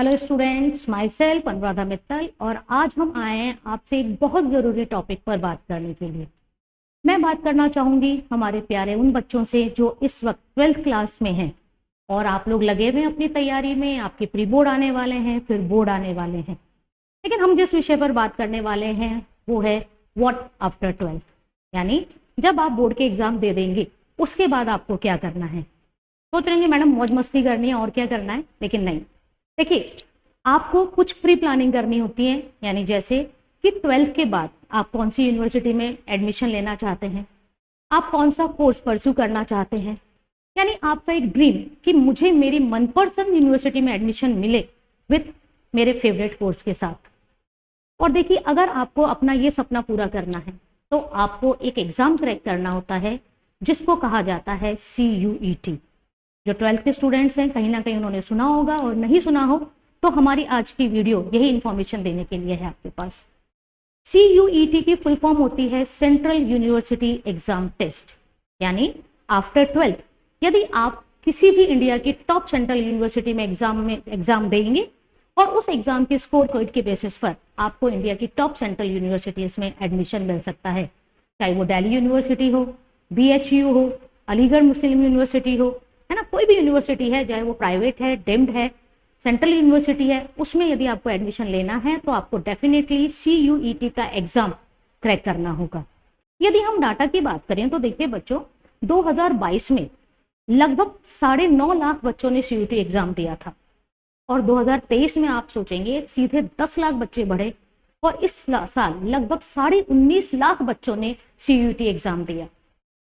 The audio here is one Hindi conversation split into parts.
Hello students, my self Anuradha Mittal और आज हम आए हैं आपसे एक बहुत ज़रूरी टॉपिक पर बात करने के लिए। मैं बात करना चाहूँगी हमारे प्यारे उन बच्चों से जो इस वक्त 12th क्लास में हैं और आप लोग लगे हुए हैं अपनी तैयारी में। आपके प्री बोर्ड आने वाले हैं, फिर बोर्ड आने वाले हैं, लेकिन हम जिस विषय पर बात करने वाले हैं वो है व्हाट आफ्टर 12th, यानी जब आप बोर्ड के एग्जाम दे देंगे उसके बाद आपको क्या करना है। सोच रहे हैं मैडम मौज मस्ती करनी है और क्या करना है, लेकिन नहीं। देखिए, आपको कुछ प्री प्लानिंग करनी होती है, यानी जैसे कि 12th के बाद आप कौन सी यूनिवर्सिटी में एडमिशन लेना चाहते हैं, आप कौन सा कोर्स परस्यू करना चाहते हैं, यानी आपका एक ड्रीम कि मुझे मेरी मनपसंद यूनिवर्सिटी में एडमिशन मिले विथ मेरे फेवरेट कोर्स के साथ। और देखिए, अगर आपको अपना ये सपना पूरा करना है तो आपको एक एग्जाम क्रैक करना होता है जिसको कहा जाता है CUET। जो 12th के स्टूडेंट्स हैं कहीं ना कहीं उन्होंने सुना होगा, और नहीं सुना हो तो हमारी आज की वीडियो यही इंफॉर्मेशन देने के लिए है आपके पास। CUET की फुल फॉर्म होती है सेंट्रल यूनिवर्सिटी एग्जाम टेस्ट, यानी आफ्टर 12th यदि आप किसी भी इंडिया की टॉप सेंट्रल यूनिवर्सिटी में एग्जाम देंगे और उस एग्जाम के स्कोर कोड के बेसिस पर आपको इंडिया की टॉप सेंट्रल यूनिवर्सिटीज में एडमिशन मिल सकता है, चाहे वो दिल्ली यूनिवर्सिटी हो, BHU हो, अलीगढ़ मुस्लिम यूनिवर्सिटी हो, है ना, कोई भी यूनिवर्सिटी है, चाहे वो प्राइवेट है, डीम्ड है, सेंट्रल यूनिवर्सिटी है, उसमें यदि आपको एडमिशन लेना है तो आपको डेफिनेटली CUET का एग्जाम क्रैक करना होगा। यदि हम डाटा की बात करें तो देखिए बच्चों, 2022 में लगभग 9.5 लाख बच्चों ने CUET एग्जाम दिया था, और 2023 में आप सोचेंगे सीधे 10 लाख बच्चे बढ़े, और इस साल लगभग 19.5 लाख बच्चों ने CUET एग्जाम दिया।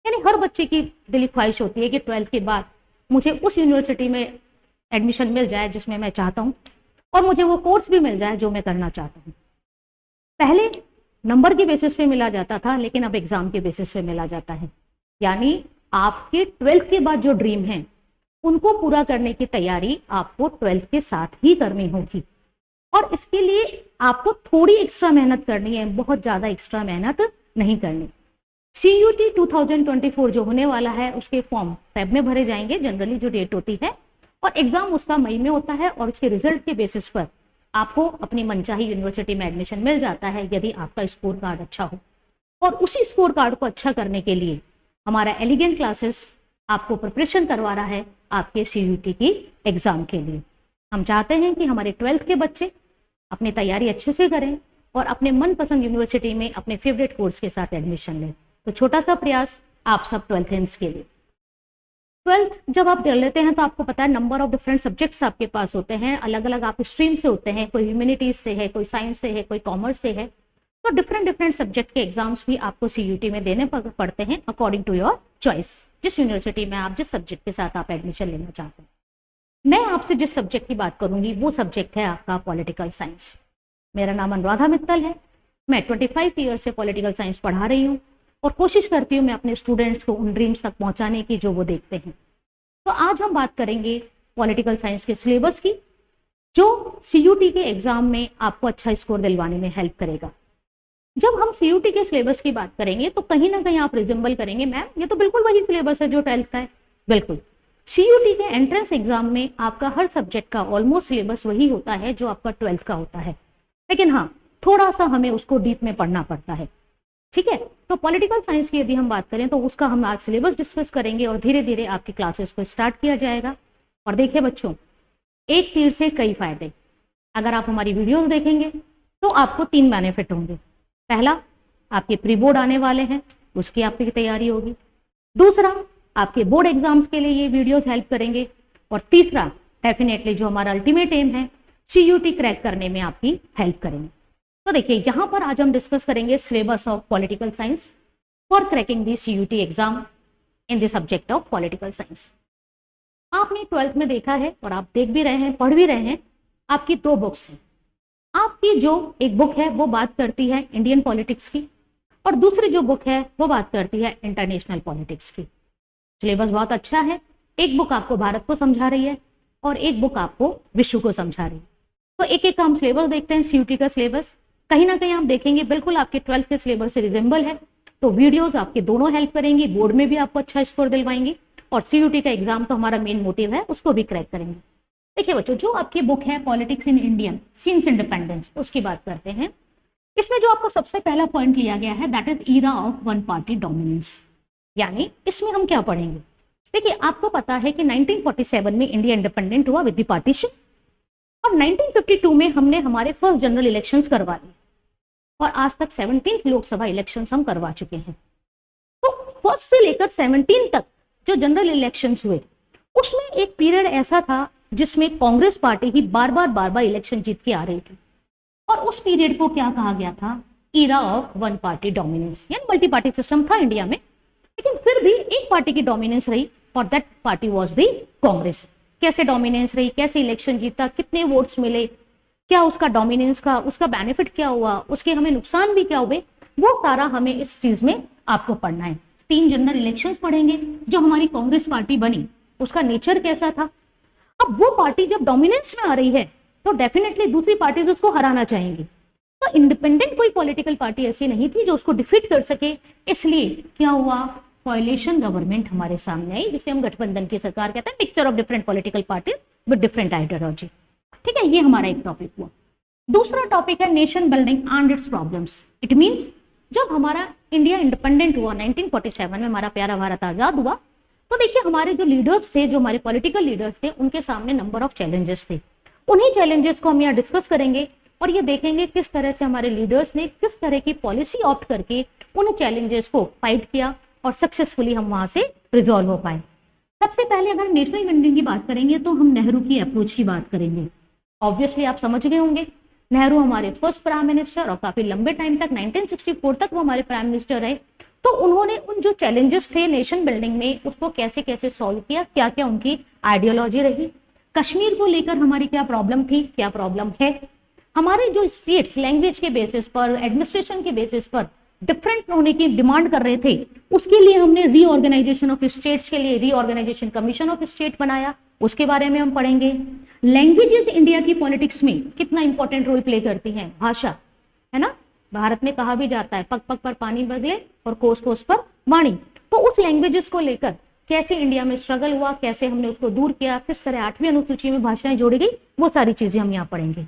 यानी हर बच्चे की दिली ख्वाहिश होती है कि 12th के बाद मुझे उस यूनिवर्सिटी में एडमिशन मिल जाए जिसमें मैं चाहता हूँ, और मुझे वो कोर्स भी मिल जाए जो मैं करना चाहता हूँ। पहले नंबर के बेसिस पे मिला जाता था, लेकिन अब एग्जाम के बेसिस पे मिला जाता है। यानी आपके 12th के बाद जो ड्रीम है उनको पूरा करने की तैयारी आपको 12th के साथ ही करनी होगी, और इसके लिए आपको थोड़ी एक्स्ट्रा मेहनत करनी है, बहुत ज्यादा एक्स्ट्रा मेहनत नहीं करनी। CUET 2024 जो होने वाला है उसके फॉर्म फेब में भरे जाएंगे, जनरली जो डेट होती है, और एग्जाम उसका मई में होता है, और उसके रिजल्ट के बेसिस पर आपको अपनी मनचाही यूनिवर्सिटी में एडमिशन मिल जाता है यदि आपका स्कोर कार्ड अच्छा हो। और उसी स्कोर कार्ड को अच्छा करने के लिए हमारा एलिगेंट क्लासेस आपको प्रिपरेशन करवा रहा है आपके CUET की एग्जाम के लिए। हम चाहते हैं कि हमारे 12th के बच्चे अपनी तैयारी अच्छे से करें और अपने मनपसंद यूनिवर्सिटी में अपने फेवरेट कोर्स के साथ एडमिशन लें। तो छोटा सा प्रयास आप सब 12th के लिए। 12th जब आप कर लेते हैं तो आपको पता है नंबर ऑफ डिफरेंट सब्जेक्ट्स आपके पास होते हैं, अलग अलग आप स्ट्रीम से होते हैं, कोई ह्यूमैनिटीज से है, कोई साइंस से है, कोई कॉमर्स से है, तो डिफरेंट सब्जेक्ट के एग्जाम्स भी आपको CUET में देने पड़ते हैं अकॉर्डिंग टू योर चॉइस, जिस यूनिवर्सिटी में आप जिस सब्जेक्ट के साथ आप एडमिशन लेना चाहते हैं। मैं आपसे जिस सब्जेक्ट की बात करूंगी वो सब्जेक्ट है आपका पॉलिटिकल साइंस। मेरा नाम अनुराधा मित्तल है, मैं 25 ईयर से पॉलिटिकल साइंस पढ़ा रही हूँ और कोशिश करती हूँ मैं अपने स्टूडेंट्स को उन ड्रीम्स तक पहुंचाने की जो वो देखते हैं। तो आज हम बात करेंगे पॉलिटिकल साइंस के सिलेबस की, जो CUET के एग्जाम में आपको अच्छा स्कोर दिलवाने में हेल्प करेगा। जब हम CUET के सिलेबस की बात करेंगे तो कहीं ना कहीं आप रिजेंबल करेंगे, मैम ये तो बिल्कुल वही सिलेबस है जो 12th का है। बिल्कुल, CUET के एंट्रेंस एग्जाम में आपका हर सब्जेक्ट का ऑलमोस्ट सिलेबस वही होता है जो आपका 12th का होता है, लेकिन हाँ थोड़ा सा हमें उसको डीप में पढ़ना पड़ता है। ठीक है, तो पॉलिटिकल साइंस की यदि हम बात करें तो उसका हम आज सिलेबस डिस्कस करेंगे और धीरे धीरे आपकी क्लासेस को स्टार्ट किया जाएगा। और देखिए बच्चों, एक तीर से कई फायदे। अगर आप हमारी वीडियोस देखेंगे तो आपको 3 बेनिफिट होंगे। पहला, आपके प्री बोर्ड आने वाले हैं, उसकी आपकी तैयारी होगी। दूसरा, आपके बोर्ड एग्जाम्स के लिए ये वीडियोस हेल्प करेंगे। और तीसरा, डेफिनेटली जो हमारा अल्टीमेट एम है, CUET क्रैक करने में आपकी हेल्प करेंगे। तो देखिए, यहाँ पर आज हम डिस्कस करेंगे syllabus of political science for cracking the CUET exam in the subject of political science. आपने 12th में देखा है और आप देख भी रहे हैं, पढ़ भी रहे हैं, आपकी 2 बुक्स हैं। आपकी जो एक बुक है वो बात करती है इंडियन पॉलिटिक्स की, और दूसरी जो बुक है वो बात करती है इंटरनेशनल पॉलिटिक्स की। सिलेबस बहुत अच्छा है, एक बुक आपको भारत को समझा रही है और एक बुक आपको विश्व को समझा रही है। तो एक एक का हम सिलेबस देखते हैं। CUET का सिलेबस कहीं ना कहीं आप देखेंगे बिल्कुल आपके 12th के सिलेबस से रिजेंबल है, तो वीडियोस आपके दोनों हेल्प करेंगी, बोर्ड में भी आपको अच्छा स्कोर दिलवाएंगी, और CUET का एग्जाम तो हमारा मेन मोटिव है, उसको भी क्रैक करेंगे। देखिए बच्चों, जो आपकी बुक है politics in Indian since independence, उसकी बात करते हैं। इसमें जो आपका सबसे पहला पॉइंट लिया गया है that is era of one party dominance. यानी इसमें हम क्या पढ़ेंगे? देखिए, आपको पता है कि 1947 में इंडिया इंडिपेंडेंट हुआ विद द पार्टीशन, और 1952 में हमने हमारे फर्स्ट जनरल इलेक्शंस करवा लिए, और आज तक 17th लोकसभा इलेक्शंस हम करवा चुके हैं। तो फर्स्ट से लेकर 17 तक जो जनरल इलेक्शंस हुए, उसमें एक पीरियड ऐसा था जिसमें कांग्रेस पार्टी ही बार बार इलेक्शन जीत के आ रही थी, और उस पीरियड को क्या कहा गया था? Era of one party dominance. यानी मल्टी पार्टी सिस्टम था इंडिया में, लेकिन फिर भी एक पार्टी की डोमिनेंस रही, और that party was the Congress. कैसे डोमिनेंस रही, कैसे इलेक्शन जीता, कितने वोट्स मिले, क्या उसका डोमिनेंस का उसका बेनिफिट क्या हुआ, उसके हमें नुकसान भी क्या हुए, वो सारा हमें इस चीज में आपको पढ़ना है। 3 जनरल इलेक्शंस पढ़ेंगे। जो हमारी कांग्रेस पार्टी बनी, उसका नेचर कैसा था? अब वो पार्टी जब डोमिनेंस में आ रही है तो डेफिनेटली दूसरी पार्टीज उसको हराना चाहेंगी। तो इंडिपेंडेंट कोई पॉलिटिकल पार्टी ऐसी नहीं थी जो उसको डिफीट कर सके, इसलिए क्या हुआ? कोएलिशन गवर्नमेंट हमारे सामने आई, जिसे हम गठबंधन की सरकार कहते हैं, mixture of different political parties with different ideology. ठीक है, ये हमारा एक टॉपिक हुआ। दूसरा टॉपिक है nation building and it's problems. It means जब हमारा इंडिया इंडिपेंडेंट हुआ 1947 में, हमारा प्यारा भारत आजाद हुआ, तो देखिए हमारे जो लीडर्स थे, जो हमारे पॉलिटिकल लीडर्स थे, उनके सामने नंबर ऑफ चैलेंजेस थे। उन्हीं चैलेंजेस को हम यहाँ डिस्कस करेंगे, और ये देखेंगे किस तरह से हमारे लीडर्स ने किस तरह की पॉलिसी ऑप्ट करके उन चैलेंजेस को फाइट किया और सक्सेसफुली हम वहां से रिजॉल्व हो पाए। सबसे पहले अगर नेशनल बिल्डिंग की बात करेंगे तो हम नेहरू की अप्रोच की बात करेंगे। ऑब्वियसली आप समझ गए होंगे, नेहरू हमारे फर्स्ट प्राइम मिनिस्टर, और काफी लंबे टाइम तक 1964 तक वो हमारे प्राइम मिनिस्टर रहे। तो उन्होंने उन जो चैलेंजेस थे नेशन बिल्डिंग में, उसको कैसे कैसे सॉल्व किया, क्या क्या उनकी आइडियोलॉजी रही, कश्मीर को लेकर हमारी क्या प्रॉब्लम थी, क्या प्रॉब्लम है, हमारे जो स्टेट्स लैंग्वेज के बेसिस पर, एडमिनिस्ट्रेशन के बेसिस पर डिफरेंट होने की डिमांड कर रहे थे, उसके लिए हमने रीऑर्गेनाइजेशन ऑफ स्टेट्स के लिए रीऑर्गेनाइजेशन कमीशन ऑफ स्टेट बनाया, उसके बारे में हम पढ़ेंगे। लैंग्वेजेस इंडिया की पॉलिटिक्स में कितना इंपॉर्टेंट रोल प्ले करती हैं, भाषा, है ना। भारत में कहा भी जाता है पग पग पर पानी बदले और कोस कोस पर वाणी। तो उस लैंग्वेजेस को लेकर कैसे इंडिया में स्ट्रगल हुआ, कैसे हमने उसको दूर किया, किस तरह 8वीं अनुसूची में भाषाएं जोड़ी गई, वो सारी चीजें हम यहाँ पढ़ेंगे।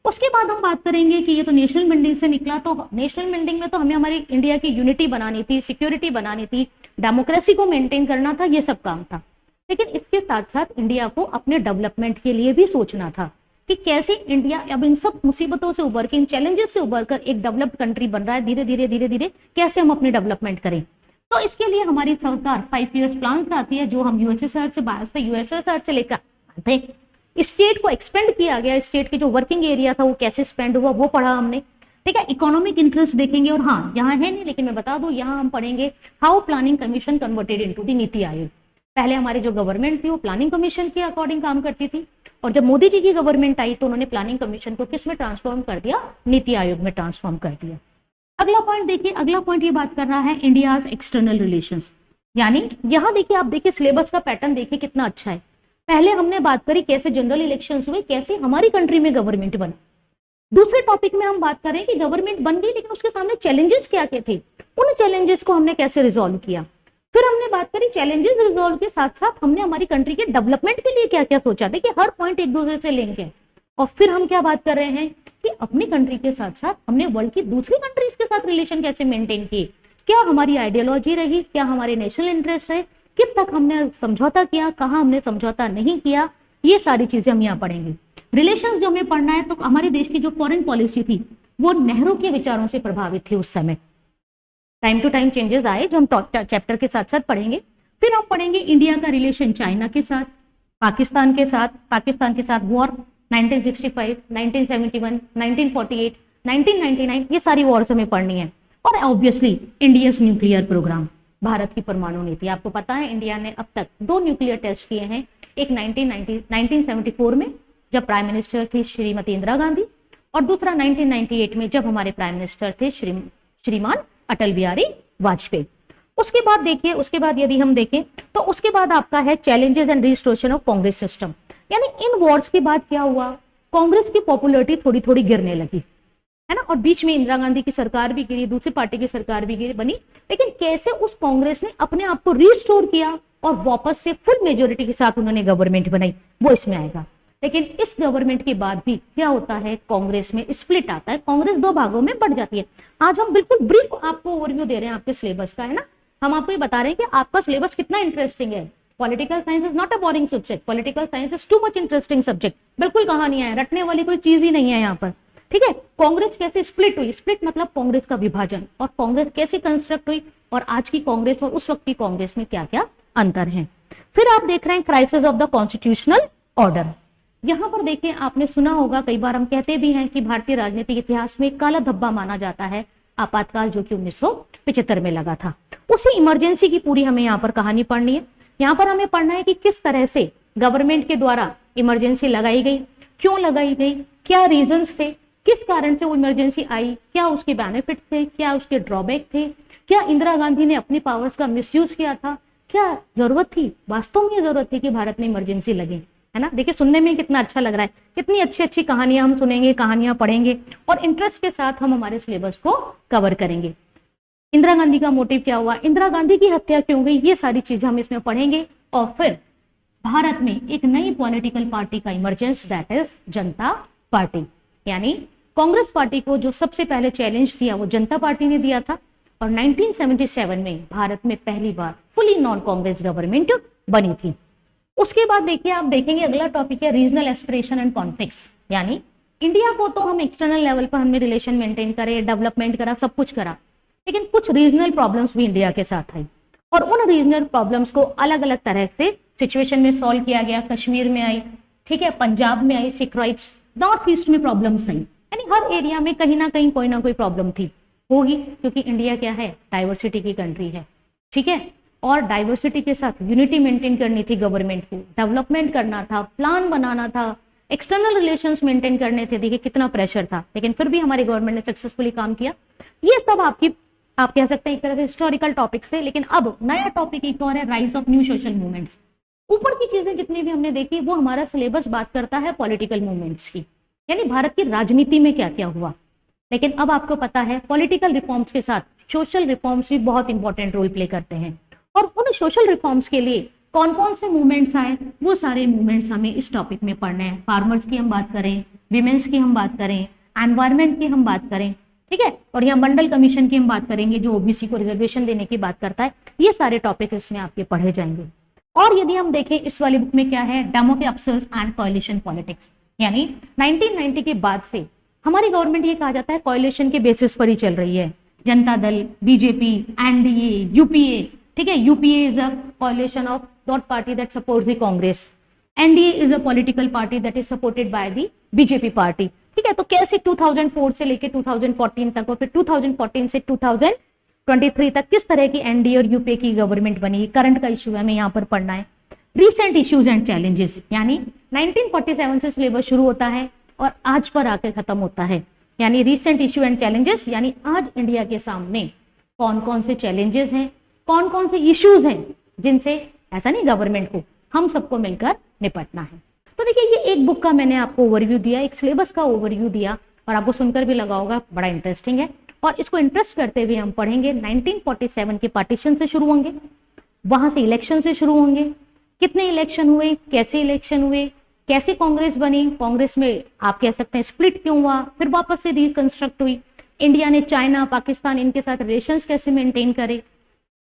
उसके बाद हम बात करेंगे कि ये तो नेशनल बिल्डिंग से निकला, तो नेशनल बिल्डिंग में तो हमें हमारी इंडिया की यूनिटी बनानी थी, सिक्योरिटी बनानी थी, डेमोक्रेसी को मेंटेन करना था, ये सब काम था। लेकिन इसके साथ साथ इंडिया को अपने डेवलपमेंट के लिए भी सोचना था कि कैसे इंडिया अब इन सब मुसीबतों से उबर के, इन चैलेंजेस से उबर कर एक डेवलप्ड कंट्री बन रहा है, धीरे धीरे कैसे हम अपनी डेवलपमेंट करें। तो इसके लिए हमारी सरकार 5 ईयर्स प्लान लाती है, जो हम यूएसएसआर से बायस थे, यूएसएसआर से लेकर आते। स्टेट को एक्सपेंड किया गया, स्टेट के जो वर्किंग एरिया था वो कैसे स्पेंड हुआ वो पढ़ा हमने। ठीक है, इकोनॉमिक इंटरेस्ट देखेंगे, और हाँ यहाँ है नहीं लेकिन मैं बता दूं, यहाँ हम पढ़ेंगे how planning commission converted into the NITI Aayog. पहले हमारी जो गवर्नमेंट थी वो प्लानिंग कमीशन के अकॉर्डिंग काम करती थी, और जब मोदी जी की गवर्नमेंट आई तो उन्होंने प्लानिंग कमीशन को किस में ट्रांसफॉर्म कर दिया? नीति आयोग में ट्रांसफॉर्म कर दिया। अगला पॉइंट देखिए, अगला पॉइंट ये बात कर रहा है इंडियाज एक्सटर्नल रिलेशंस। यानी यहाँ देखिए, आप देखिए सिलेबस का पैटर्न देखिए कितना अच्छा है। पहले हमने बात करी कैसे जनरल इलेक्शंस हुए, कैसे हमारी कंट्री में गवर्नमेंट बनी। दूसरे टॉपिक में हम बात करें कि गवर्नमेंट बन गई लेकिन उसके सामने चैलेंजेस क्या क्या थे, उन चैलेंजेस को हमने कैसे रिजॉल्व किया। फिर हमने बात करी चैलेंजेस रिजॉल्व के साथ साथ हमने हमारी कंट्री के डेवलपमेंट के लिए क्या क्या सोचा। देखिए हर पॉइंट एक दूसरे से लिंक है। और फिर हम क्या बात कर रहे हैं कि अपनी कंट्री के साथ साथ हमने वर्ल्ड की दूसरी कंट्रीज के साथ रिलेशन कैसे मेंटेन किए, क्या हमारी आइडियोलॉजी रही, क्या हमारे नेशनल इंटरेस्ट है, किस तक हमने समझौता किया, कहाँ हमने समझौता नहीं किया, ये सारी चीजें हम यहाँ पढ़ेंगे। रिलेशंस जो हमें पढ़ना है, तो हमारे देश की जो फॉरेन पॉलिसी थी वो नेहरू के विचारों से प्रभावित थी उस समय। टाइम टू टाइम चेंजेस आए जो हम चैप्टर के साथ साथ पढ़ेंगे। फिर हम पढ़ेंगे इंडिया का रिलेशन चाइना के साथ, पाकिस्तान के साथ वॉर 1965, 1971, 1948, 1999, ये सारी वॉर्स हमें पढ़नी है। और obviously India's nuclear programme, Bharat की परमाणु नीति। आपको पता है इंडिया ने अब तक 2 न्यूक्लियर टेस्ट किए हैं, एक 1974 में जब प्राइम मिनिस्टर थी श्रीमती इंदिरा गांधी, और दूसरा 1998 में जब हमारे प्राइम मिनिस्टर थे श्रीमान अटल बिहारी वाजपेयी। उसके बाद देखिए, उसके बाद यदि हम देखें तो उसके बाद आपका है challenges and restoration of Congress system. यानी इन वॉर्स के बाद क्या हुआ, कांग्रेस की पॉपुलैरिटी थोड़ी थोड़ी गिरने लगी, है ना। और बीच में इंदिरा गांधी की सरकार भी गिरी, दूसरी पार्टी की सरकार भी गिरी बनी, लेकिन कैसे उस कांग्रेस ने अपने आप को रिस्टोर किया और वापस से फुल मेजोरिटी के साथ उन्होंने गवर्नमेंट बनाई, वो इसमें आएगा। लेकिन इस गवर्नमेंट के बाद भी क्या होता है, कांग्रेस में स्प्लिट आता है, कांग्रेस दो भागों में बढ़ जाती है। आज हम बिल्कुल ब्रीफ आपको ओवरव्यू दे रहे हैं आपके सिलेबस का, है ना। हम आपको ये बता रहे हैं कि आपका सिलेबस कितना इंटरेस्टिंग है। Political science is not a boring subject, political science is too much interesting subject. बिल्कुल कहानियां है, रटने वाली कोई चीज ही नहीं है यहाँ पर, ठीक है। कांग्रेस कैसे स्प्लिट हुई, स्प्लिट मतलब कांग्रेस का विभाजन, और कांग्रेस कैसे कंस्ट्रक्ट हुई, और आज की कांग्रेस और उस वक्त की कांग्रेस में क्या क्या अंतर है। फिर आप देख रहे हैं crisis of the constitutional order. यहां पर देखिए, आपने सुना होगा, कई बार हम कहते भी हैं कि भारतीय राजनीतिक इतिहास में काला धब्बा माना जाता है आपातकाल, जो कि 1975 में लगा था। उसी इमरजेंसी की पूरी हमें यहाँ पर कहानी पढ़नी है। यहाँ पर हमें पढ़ना है कि किस तरह से गवर्नमेंट के द्वारा इमरजेंसी लगाई गई, क्यों लगाई गई, क्या रीजंस थे, किस कारण से वो इमरजेंसी आई, क्या उसके बेनिफिट थे, क्या उसके ड्रॉबैक थे, क्या इंदिरा गांधी ने अपनी पावर्स का मिसयूज किया था, क्या जरूरत थी, वास्तव में जरूरत थी कि भारत में इमरजेंसी लगे, है ना। देखिए सुनने में कितना अच्छा लग रहा है, कितनी अच्छी अच्छी कहानियां हम सुनेंगे, कहानियां पढ़ेंगे और इंटरेस्ट के साथ हम हमारे सिलेबस को कवर करेंगे। इंदिरा गांधी का मोटिव क्या हुआ, इंदिरा गांधी की हत्या क्यों हुई, ये सारी चीजें हम इसमें पढ़ेंगे। और फिर भारत में एक नई पॉलिटिकल पार्टी का emergence, that is Janata party. यानी कांग्रेस पार्टी को जो सबसे पहले चैलेंज दिया वो जनता पार्टी ने दिया था, और 1977 में भारत में पहली बार फुली नॉन कांग्रेस गवर्नमेंट बनी थी। उसके बाद देखिए, आप देखेंगे अगला टॉपिक है रीजनल एस्पिरेशन एंड कॉन्फ्लिक्ट्स। यानी इंडिया को तो हम एक्सटर्नल लेवल पर हमने रिलेशन मेंटेन करे, डेवलपमेंट करा, सब कुछ करा, लेकिन कुछ रीजनल प्रॉब्लम्स भी इंडिया के साथ आई, और उन रीजनल प्रॉब्लम्स को अलग अलग तरह से सिचुएशन में सॉल्व किया गया। कश्मीर में आई, ठीक है, पंजाब में आई, सिख राइट्स, नॉर्थ ईस्ट में प्रॉब्लम्स आई, यानी हर एरिया में कहीं ना कहीं कोई ना कोई प्रॉब्लम थी, होगी, क्योंकि इंडिया क्या है, डाइवर्सिटी की कंट्री है, ठीक है। और डाइवर्सिटी के साथ यूनिटी मेंटेन करनी थी गवर्नमेंट को, डेवलपमेंट करना था, प्लान बनाना था, एक्सटर्नल रिलेशंस मेंटेन करने थे। देखिए कितना प्रेशर था, लेकिन फिर भी हमारी गवर्नमेंट ने सक्सेसफुली काम किया। ये सब आप कह सकते हैं एक तरह से हिस्टोरिकल टॉपिक्स थे। लेकिन अब नया टॉपिक एक और है, rise of new social movements. ऊपर की चीजें जितनी भी हमने देखी वो हमारा सिलेबस बात करता है पॉलिटिकल मूवमेंट्स की, यानी भारत की राजनीति में क्या क्या हुआ। लेकिन अब आपको पता है पॉलिटिकल रिफॉर्म्स के साथ सोशल रिफॉर्म्स भी बहुत इंपॉर्टेंट रोल प्ले करते हैं, और उन सोशल रिफॉर्म्स के लिए कौन कौन से मूवमेंट्स आए, वो सारे मूवमेंट्स हमें इस टॉपिक में पढ़ने हैं। फार्मर्स की हम बात करें, विमेंस की हम बात करें, एनवायरमेंट की हम बात करें, ठीक है, और यहाँ मंडल कमीशन की हम बात करेंगे जो ओबीसी को रिजर्वेशन देने की बात करता है। ये सारे टॉपिक इसमें आपके पढ़े जाएंगे। और यदि हम देखें इस वाली बुक में क्या है, डेमोक्रेसी एंड कोएलिशन पॉलिटिक्स, यानी 1990 के बाद से हमारी गवर्नमेंट ये कहा जाता है कोएलिशन के बेसिस पर ही चल रही है। Janata Dal, BJP, NDA, UPA, ठीक है, UPA is a coalition of that party that supports the Congress, NDA is a political party that is supported by the BJP party, ठीक है। तो कैसे 2004 से लेके 2014 तक और फिर 2014 से 2023 तक किस तरह की एनडीए और यूपीए की गवर्नमेंट बनी, करंट का इशू है, हमें यहाँ पर पढ़ना है। रिसेंट इश्यूज एंड चैलेंजेस, यानी 1947 से सिलेबस शुरू होता है और आज पर आकर खत्म होता है, यानी रिसेंट इश्यू एंड चैलेंजेस, यानी आज इंडिया के सामने कौन कौन से चैलेंजेस हैं, कौन कौन से इश्यूज हैं जिनसे ऐसा नहीं गवर्नमेंट को, हम सबको मिलकर निपटना है। तो देखिए ये एक बुक का मैंने आपको ओवरव्यू दिया, एक सिलेबस का ओवरव्यू दिया, और आपको सुनकर भी लगा होगा बड़ा इंटरेस्टिंग है। और इसको इंटरेस्ट करते हुए हम पढ़ेंगे 1947 के पार्टीशन से शुरू होंगे, वहां से इलेक्शन से शुरू होंगे, कितने इलेक्शन हुए, कैसे इलेक्शन हुए, कैसे कांग्रेस बनी, कांग्रेस में आप कह सकते हैं स्प्लिट क्यों हुआ, फिर वापस से रिकंस्ट्रक्ट हुई, इंडिया ने चाइना, पाकिस्तान, इनके साथ रिलेशंस कैसे मेंटेन करे,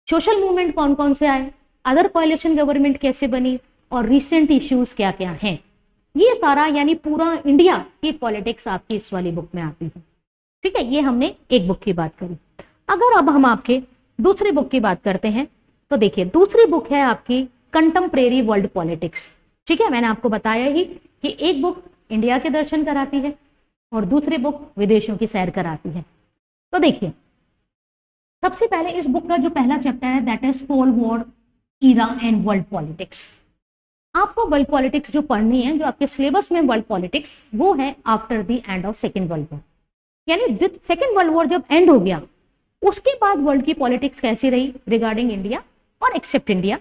सोशल मूवमेंट कौन कौन से आए, अदर कोएलिशन गवर्नमेंट कैसे बनी, और रिसेंट इश्यूज क्या क्या हैं। ये सारा यानी पूरा इंडिया की पॉलिटिक्स आपकी इस वाली बुक में आती है, ठीक है। ये हमने एक बुक की बात करी। अगर अब हम आपके दूसरी बुक की बात करते हैं तो देखिए दूसरी बुक है आपकी कंटेम्परेरी वर्ल्ड पॉलिटिक्स, ठीक है। मैंने आपको बताया ही कि एक बुक इंडिया के दर्शन कराती है और दूसरी बुक विदेशों की सैर कराती है। तो देखिए सबसे पहले इस बुक का जो पहला चैप्टर है that is cold war era and world politics. आपको वर्ल्ड पॉलिटिक्स जो पढ़नी है, जो आपके सिलेबस में वर्ल्ड पॉलिटिक्स, वो है after the end of second world war, यानी सेकेंड वर्ल्ड वॉर जब एंड हो गया उसके बाद वर्ल्ड की पॉलिटिक्स कैसी रही रिगार्डिंग इंडिया और एक्सेप्ट इंडिया,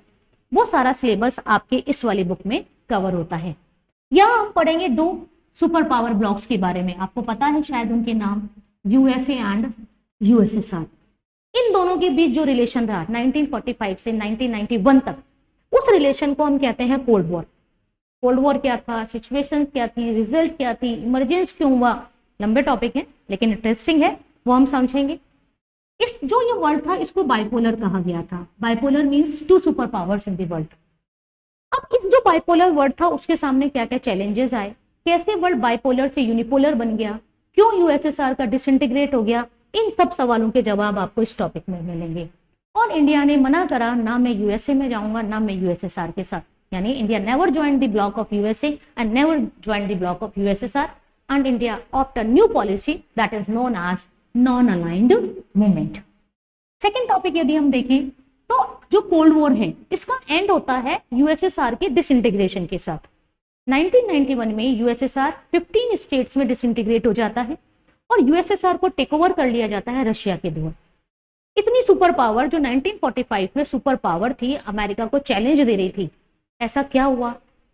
वो सारा सिलेबस आपके इस वाली बुक में कवर होता है। यहाँ हम पढ़ेंगे दो सुपर पावर ब्लॉक्स के बारे में, आपको पता है शायद उनके नाम, यूएसए एंड यूएसएसआर। इन दोनों के बीच जो रिलेशन रहा 1945 से 1991 तक, उस रिलेशन को हम कहते हैं कोल्ड वॉर। कोल्ड वॉर क्या था, सिचुएशन क्या थी, रिजल्ट क्या थी, इमरजेंस क्यों हुआ, लंबे टॉपिक है लेकिन इंटरेस्टिंग है, वो हम समझेंगे। इस जो ये वर्ल्ड था इसको बाइपोलर कहा गया था। Bipolar means two super powers in the world. अब इस जो बाइपोलर वर्ल्ड था उसके सामने क्या क्या चैलेंजेस आए, कैसे वर्ल्ड बाइपोलर से यूनिपोलर बन गया, क्यों यूएसएसआर का डिसइंटीग्रेट हो गया, इन सब सवालों के जवाब आपको इस टॉपिक में मिलेंगे। और इंडिया ने मना करा, ना मैं यूएसए में जाऊंगा ना मैं यूएसएसआर के साथ, यानी India never joined the bloc of USA and never joined the bloc of USSR and India opt a new policy that is known as non aligned movement. Second topic यदि हम देखें तो जो कोल्ड वॉर है इसका एंड होता है यूएसएसआर के डिसइंटीग्रेशन के साथ। 1991 में यूएसएसआर 15 स्टेट्स में डिसइंटीग्रेट हो जाता है और यूएसएसआर को टेक ओवर कर लिया जाता है रशिया के द्वारा। इतनी सुपर पावर जो 1945 में सुपर पावर थी, अमेरिका को चैलेंज दे रही थी, ऐसा क्या हुआ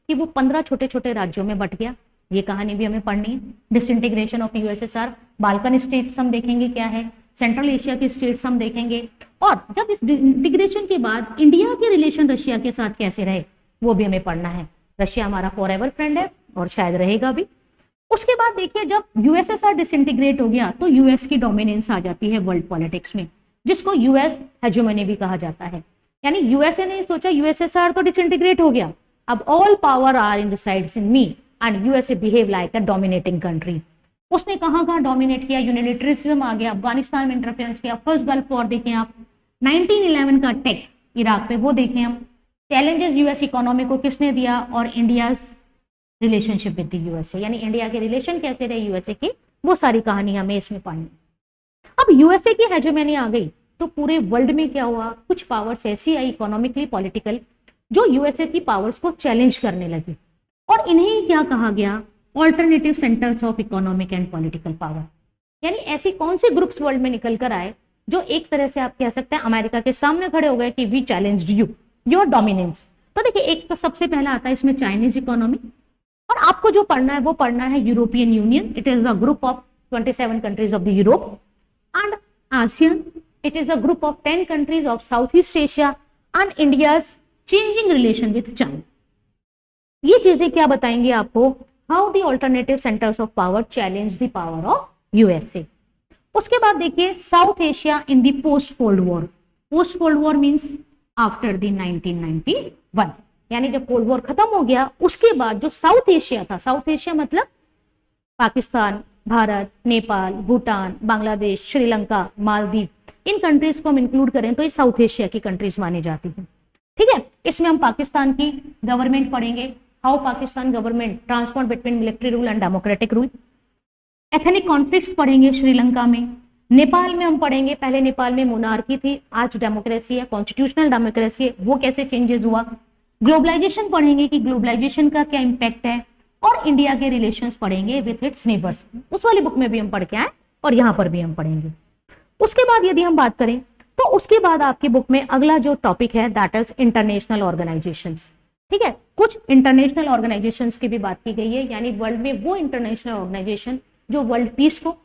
कि वो 15 छोटे छोटे राज्यों में बट गया। ये कहानी भी हमें पढ़नी है। Disintegration of USSR, Balkan states हम देखेंगे क्या है, सेंट्रल एशिया की स्टेट्स हम देखेंगे, और जब इस इंटीग्रेशन के बाद इंडिया के रिलेशन रशिया के साथ कैसे रहे वो भी हमें पढ़ना है। रशिया हमारा फॉरएवर फ्रेंड है और शायद रहेगा भी। उसके बाद देखिए जब यूएसएसआर डिसइंटीग्रेट हो गया तो यूएस की डोमिनेंस आ जाती है वर्ल्ड पॉलिटिक्स में, जिसको यूएस हेजेमनी भी कहा जाता है। यानी यूएसए ने सोचा यूएसएसआर तो डिसइंटीग्रेट हो गया, अब all power are in resides in me and USA behave like a dominating country. उसने कहाँ डोमिनेट किया, यूनिलिटरिज्म आ गया, अफगानिस्तान में इंटरफेरेंस किया, फर्स्ट गल्फ वॉर देखें आप, 1911 का अटैक इराक पे वो देखें हम, चैलेंजेस यूएस इकोनॉमी को किसने दिया, और India's relationship with the USA, यानी इंडिया के रिलेशन कैसे रहे यूएसए की, वो सारी कहानी हमें इसमें पढ़नी। अब यूएसए की हेजेमनी आ गई तो पूरे वर्ल्ड में क्या हुआ, कुछ पावर्स ऐसी आई इकोनॉमिकली पॉलिटिकल जो यूएसए की पावर्स को चैलेंज करने लगी, और इन्हें क्या कहा गया, alternative centres of economic and political power. यानी ऐसी कौन से ग्रुप्स वर्ल्ड में निकल कर आए जो एक तरह से आप कह सकते हैं अमेरिका के सामने खड़े हो गए कि we challenged you your dominance. तो देखिए एक तो सबसे पहला आता है इसमें चाइनीज इकोनॉमी, और आपको जो पढ़ना है वो पढ़ना है European union, it is the group of 27 countries of the Europe, and ASEAN, it is the group of 10 countries of south east Asia, and India's changing relation with China. ये चीजें क्या बताएंगे आपको, how the alternative centres of power challenge the power of USA. उसके बाद देखिए south Asia in the post cold war. Post cold war means after the 1991, यानी जब कोल्ड वॉर खत्म हो गया उसके बाद जो साउथ एशिया था, साउथ एशिया मतलब पाकिस्तान, भारत, नेपाल, भूटान, बांग्लादेश, श्रीलंका, मालदीव, इन कंट्रीज को हम इंक्लूड करें तो ये साउथ एशिया की कंट्रीज मानी जाती है। ठीक है, इसमें हम पाकिस्तान की गवर्नमेंट पढ़ेंगे, how Pakistan government transform between military rule and democratic rule. Ethnic conflicts पढ़ेंगे श्रीलंका में। नेपाल में हम पढ़ेंगे, पहले नेपाल में मोनार्की थी, आज डेमोक्रेसी है, कॉन्स्टिट्यूशनल डेमोक्रेसी है, वो कैसे चेंजेस हुआ। ग्लोबलाइजेशन पढ़ेंगे कि ग्लोबलाइजेशन का क्या इंपैक्ट है, और इंडिया के रिलेशंस पढ़ेंगे विथ इट्स नेबर्स। उस वाली बुक में भी हम पढ़ के आए और यहाँ पर भी हम पढ़ेंगे। उसके बाद यदि हम बात करें तो उसके बाद आपकी बुक में अगला जो टॉपिक है दैट इज इंटरनेशनल ऑर्गेनाइजेशंस। ठीक है, कुछ इंटरनेशनल ऑर्गेनाइजेशंस की भी बात की गई है, यानी वर्ल्ड में वो इंटरनेशनल ऑर्गेनाइजेशन जो वर्ल्ड पीस को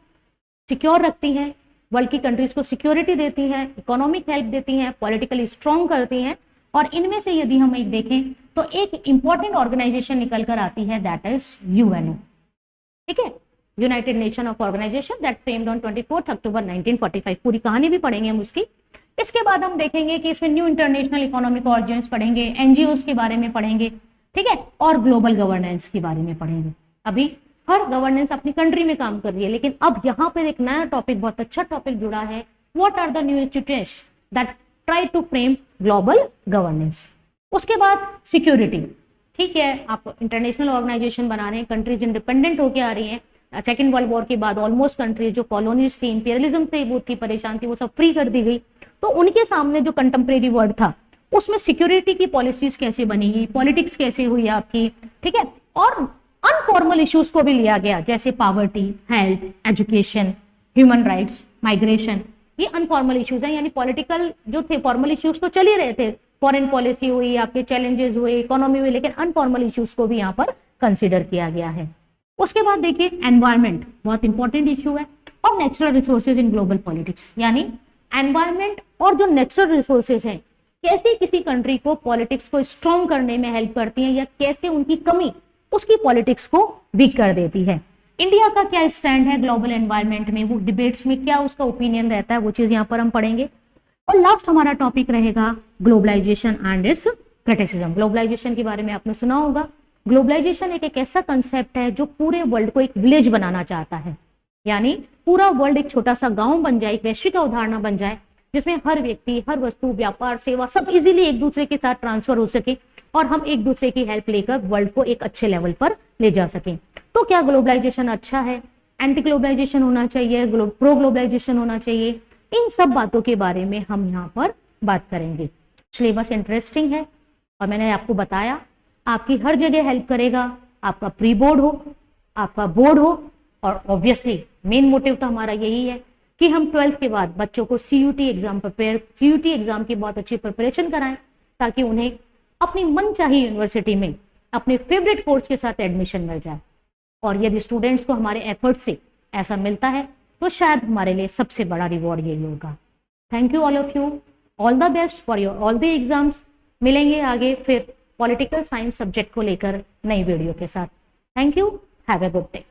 सिक्योर रखती हैं, वर्ल्ड की कंट्रीज को सिक्योरिटी देती हैं, इकोनॉमिक हेल्प देती हैं, पॉलिटिकली स्ट्रॉन्ग करती हैं। और इनमें से यदि हम एक देखें तो एक इंपॉर्टेंट ऑर्गेनाइजेशन निकल कर आती है दैट इज यूएनओ। ठीक है, United Nation of Organization that formed on 24 October 1945। पूरी कहानी भी पढ़ेंगे हम उसकी। इसके बाद हम देखेंगे कि इसमें न्यू इंटरनेशनल इकोनॉमिक ऑर्गेनाइजेशंस पढ़ेंगे, एनजीओस के बारे में पढ़ेंगे, ठीक है, और ग्लोबल गवर्नेंस के बारे में पढ़ेंगे। अभी हर गवर्नेंस अपनी कंट्री में काम कर रही है, लेकिन अब यहाँ पर एक नया टॉपिक, बहुत अच्छा टॉपिक जुड़ा है, what are the new institutions that try to frame global governance. उसके बाद सिक्योरिटी। ठीक है, आप इंटरनेशनल ऑर्गेनाइजेशन बना रहे हैं, कंट्रीज इंडिपेंडेंट होके आ रही हैं, सेकेंड वर्ल्ड वॉर के बाद ऑलमोस्ट कंट्रीज जो कॉलोनीज थी, इंपीरियलिज्म से बहुत थी परेशान थी, वो सब फ्री कर दी गई। तो उनके सामने जो कंटेम्प्रेरी वर्ल्ड था उसमें सिक्योरिटी की पॉलिसीज कैसे बनेगी, पॉलिटिक्स कैसे हुई आपकी, ठीक है, और अनफॉर्मल इश्यूज को भी लिया गया, जैसे poverty, health, education, human rights, migration. ये अनफॉर्मल इश्यूज हैं, यानी पॉलिटिकल जो थे, फॉर्मल इश्यूज तो चल ही रहे थे, फॉरेन पॉलिसी हुई, आपके चैलेंजेस हुए, इकोनॉमी हुई, लेकिन अनफॉर्मल इश्यूज को भी यहाँ पर कंसिडर किया गया है। उसके बाद देखिए एनवायरमेंट, बहुत इंपॉर्टेंट इश्यू है, और natural resources in global politics, यानी एनवायरमेंट और जो नेचुरल रिसोर्सेज हैं कैसे किसी कंट्री को पॉलिटिक्स को स्ट्रॉन्ग करने में हेल्प करती हैं या कैसे उनकी कमी उसकी पॉलिटिक्स को वीक कर देती है। इंडिया का क्या स्टैंड है ग्लोबल एनवायरनमेंट में, वो डिबेट्स में क्या उसका ओपिनियन रहता है, वो चीज यहाँ पर हम पढ़ेंगे। और लास्ट हमारा टॉपिक रहेगा globalisation and its criticism. Globalisation के बारे में आपने सुना होगा। ग्लोबलाइजेशन एक ऐसा कंसेप्ट है जो पूरे वर्ल्ड को एक विलेज बनाना चाहता है, यानी पूरा वर्ल्ड एक छोटा सा गांव बन जाए, एक वैश्विक अवधारणा बन जाए, जिसमें हर व्यक्ति, हर वस्तु, व्यापार, सेवा सब इजीली एक दूसरे के साथ ट्रांसफर हो सके और हम एक दूसरे की हेल्प लेकर वर्ल्ड को एक अच्छे लेवल पर ले जा सकें। तो क्या ग्लोबलाइजेशन अच्छा है, एंटी ग्लोबलाइजेशन होना चाहिए, प्रो ग्लोबलाइजेशन होना चाहिए, इन सब बातों के बारे में हम यहाँ पर बात करेंगे। सिलेबस इंटरेस्टिंग है और मैंने आपको बताया आपकी हर जगह हेल्प करेगा, आपका प्री बोर्ड हो, आपका बोर्ड हो, और ऑब्वियसली मेन मोटिव तो हमारा यही है कि हम 12th के बाद बच्चों को सीयूटी एग्जाम की बहुत अच्छी प्रिपरेशन कराएं ताकि उन्हें अपनी मनचाही यूनिवर्सिटी में अपने फेवरेट कोर्स के साथ एडमिशन मिल जाए। और यदि स्टूडेंट्स को हमारे एफर्ट से ऐसा मिलता है तो शायद हमारे लिए सबसे बड़ा रिवॉर्ड यही होगा। Thank you all of you, all the best for your all the exams. मिलेंगे आगे फिर पॉलिटिकल साइंस सब्जेक्ट को लेकर नई वीडियो के साथ। Thank you, have a good day.